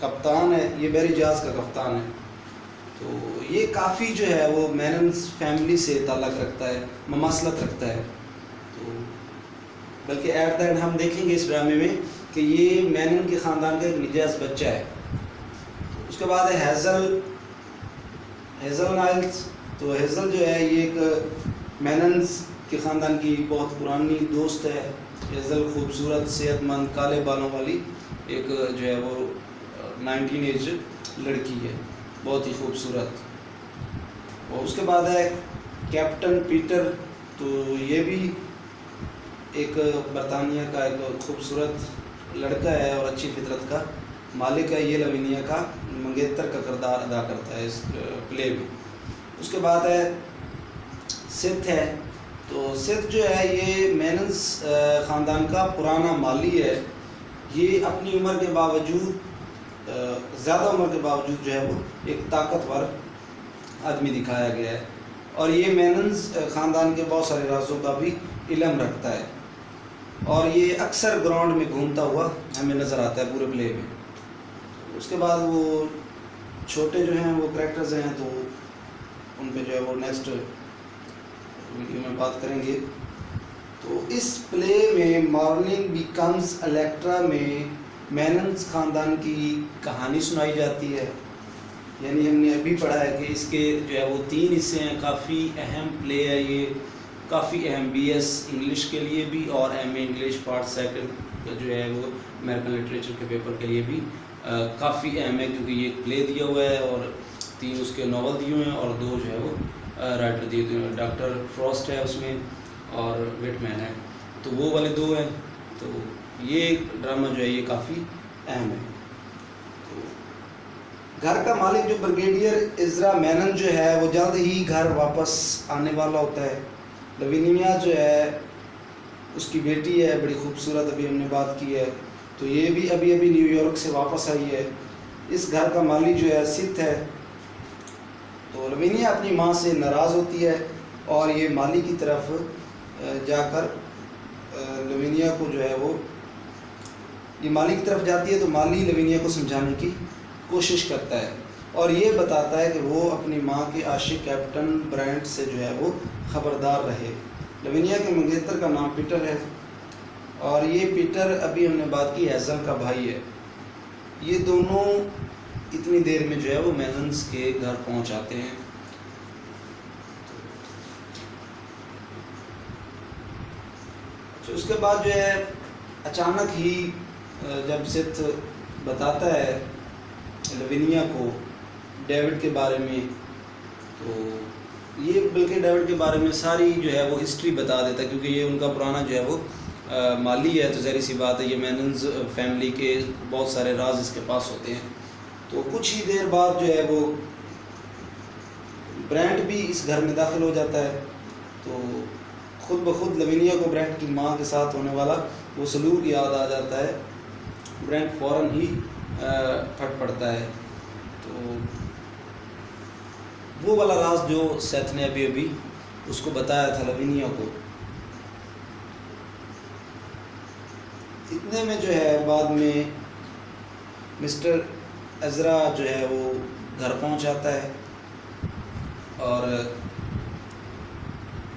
کپتان ہے، یہ بحری جہاز کا کپتان ہے. تو یہ کافی جو ہے وہ میننز فیملی سے تعلق رکھتا ہے، مماثلت رکھتا ہے. تو بلکہ ایٹ دا اینڈ ہم دیکھیں گے اس ڈرامے میں کہ یہ مینن کے خاندان کا ایک نجائز بچہ ہے. اس کے بعد ہے ہیزل نائلز. تو ہیزل جو ہے یہ ایک میننز کے خاندان کی بہت پرانی دوست ہے. ہیزل خوبصورت، صحت مند، کالے بالوں والی ایک جو ہے وہ 19 ایج لڑکی ہے، بہت ہی خوبصورت. اور اس کے بعد ہے کیپٹن پیٹر. تو یہ بھی ایک برطانیہ کا ایک خوبصورت لڑکا ہے اور اچھی فطرت کا مالک ہے. یہ لوینیا کا منگیتر کا کردار ادا کرتا ہے اس پلے میں. اس کے بعد ہے سیتھ ہے. تو سیتھ جو ہے یہ میننز خاندان کا پرانا مالی ہے. یہ اپنی عمر کے باوجود، زیادہ عمر کے باوجود جو ہے وہ ایک طاقتور آدمی دکھایا گیا ہے. اور یہ میننز خاندان کے بہت سارے رازوں کا بھی علم رکھتا ہے. اور یہ اکثر گراؤنڈ میں گھومتا ہوا ہمیں نظر آتا ہے پورے پلے میں. اس کے بعد وہ چھوٹے جو ہیں وہ کریکٹرز ہیں، تو ان پہ جو ہے وہ نیکسٹ ویڈیو میں بات کریں گے. تو اس پلے میں مارننگ بیکمز الیکٹرا میں میننز خاندان کی کہانی سنائی جاتی ہے. یعنی ہم نے ابھی پڑھا ہے کہ اس کے جو ہے وہ 3 حصے ہیں. کافی اہم پلے ہے یہ، کافی اہم BS انگلش کے لیے بھی اور MA انگلش پارٹ سیکنڈ جو ہے وہ امریکن لٹریچر کے پیپر کے لیے بھی کافی اہم ہے، کیونکہ یہ ایک پلے دیا ہوا ہے اور 3 اس کے ناول دیے ہوئے ہیں اور 2 جو ہے وہ رائٹر دیے ہوئے ہیں. ڈاکٹر فراسٹ ہے اس میں اور ویٹ مین ہے. تو وہ والے 2 ہیں. تو یہ ڈرامہ جو ہے یہ کافی اہم ہے. تو گھر کا مالک جو بریگیڈیئر عزرا مینن جو ہے وہ جلد ہی گھر واپس آنے والا ہوتا ہے. لوینیا جو ہے اس کی بیٹی ہے، بڑی خوبصورت، ابھی ہم نے بات کی ہے. تو یہ بھی ابھی نیو یارک سے واپس آئی ہے. اس گھر کا مالی جو ہے سیتھ ہے. تو لوینیا اپنی ماں سے ناراض ہوتی ہے اور یہ مالی کی طرف جا کر لوینیا کو جو ہے وہ یہ مالی کی طرف جاتی ہے. تو مالی لوینیا کو سمجھانے کی کوشش کرتا ہے اور یہ بتاتا ہے کہ وہ اپنی ماں کے عاشق کیپٹن برینٹ سے جو ہے وہ خبردار رہے. لوینیا کے منگیتر کا نام پیٹر ہے اور یہ پیٹر ابھی ہم نے بات کی ہیزل کا بھائی ہے. یہ دونوں اتنی دیر میں جو ہے وہ میننز کے گھر پہنچ آتے ہیں. اس کے بعد جو ہے اچانک ہی جب سیتھ بتاتا ہے لوینیا کو ڈیوڈ کے بارے میں، تو یہ بلکہ ڈیوڈ کے بارے میں ساری جو ہے وہ ہسٹری بتا دیتا ہے، کیونکہ یہ ان کا پرانا جو ہے وہ مالی ہے. تو ظاہر سی بات ہے یہ میننز فیملی کے بہت سارے راز اس کے پاس ہوتے ہیں. تو کچھ ہی دیر بعد جو ہے وہ برینٹ بھی اس گھر میں داخل ہو جاتا ہے. تو خود بخود لوینیا کو برینٹ کی ماں کے ساتھ ہونے والا وہ سلوک یاد آ جاتا ہے. برینٹ فوراً ہی پھٹ پڑتا ہے. تو وہ والا راز جو سیتھ نے ابھی اس کو بتایا تھا لوینیا کو، اتنے میں جو ہے بعد میں مسٹر عزرا جو ہے وہ گھر پہنچ جاتا ہے اور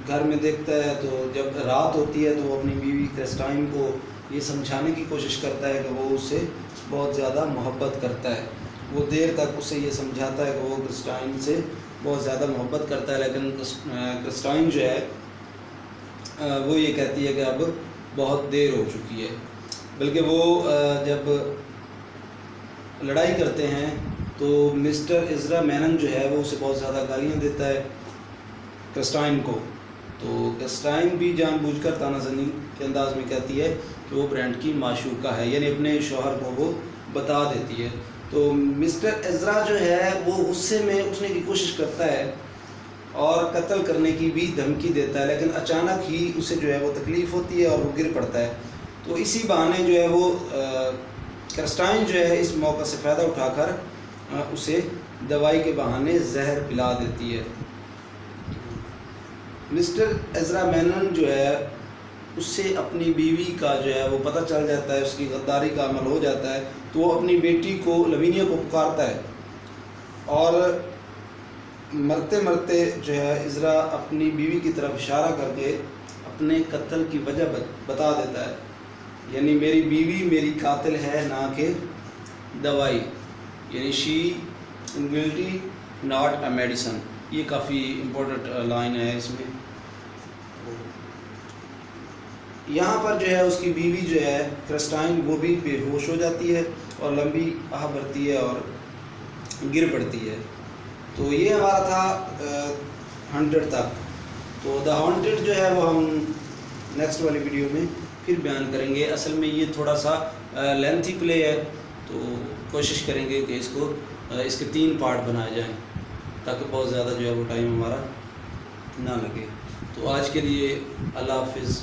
گھر میں دیکھتا ہے. تو جب رات ہوتی ہے تو وہ اپنی بیوی کرسٹائن کو یہ سمجھانے کی کوشش کرتا ہے کہ وہ اس سے بہت زیادہ محبت کرتا ہے. وہ دیر تک اسے یہ سمجھاتا ہے کہ وہ کرسٹائن سے بہت زیادہ محبت کرتا ہے، لیکن کرسٹائن جو ہے وہ یہ کہتی ہے کہ اب بہت دیر ہو چکی ہے. بلکہ وہ جب لڑائی کرتے ہیں تو مسٹر عزرا مینن جو ہے وہ اسے بہت زیادہ گالیاں دیتا ہے کرسٹائن کو. تو کرسٹائن بھی جان بوجھ کر تانا زنی کے انداز میں کہتی ہے کہ وہ برینٹ کی معشوقہ ہے، یعنی اپنے شوہر کو وہ بتا دیتی ہے. تو مسٹر عزرا جو ہے وہ غصے میں اٹھنے کی کوشش کرتا ہے اور قتل کرنے کی بھی دھمکی دیتا ہے، لیکن اچانک ہی اسے جو ہے وہ تکلیف ہوتی ہے اور وہ گر پڑتا ہے. تو اسی بہانے جو ہے وہ کرسٹائن جو ہے اس موقع سے فائدہ اٹھا کر اسے دوائی کے بہانے زہر پلا دیتی ہے. مسٹر عزرا مینن جو ہے اس سے اپنی بیوی کا جو ہے وہ پتہ چل جاتا ہے، اس کی غداری کا عمل ہو جاتا ہے تو وہ اپنی بیٹی کو لوینیا کو پکارتا ہے اور مرتے مرتے جو ہے عزرا اپنی بیوی کی طرف اشارہ کر کے اپنے قتل کی وجہ بتا دیتا ہے، یعنی میری بیوی میری قاتل ہے نہ کہ دوائی، یعنی شی گلٹی ناٹ اے میڈیسن۔ یہ کافی امپورٹنٹ لائن ہے اس میں۔ یہاں پر جو ہے اس کی بیوی جو ہے کرسٹائن وہ بھی بے ہوش ہو جاتی ہے اور لمبی آہ بھرتی ہے اور گر پڑتی ہے۔ تو یہ ہمارا تھا 100 تک۔ تو دا ہانٹڈ جو ہے وہ ہم نیکسٹ والی ویڈیو میں پھر بیان کریں گے۔ اصل میں یہ تھوڑا سا لینتھی پلے ہے، تو کوشش کریں گے کہ اس کے 3 پارٹ بنائے جائیں تاکہ بہت زیادہ جو ہے وہ ٹائم ہمارا نہ لگے۔ تو آج کے لیے اللہ حافظ۔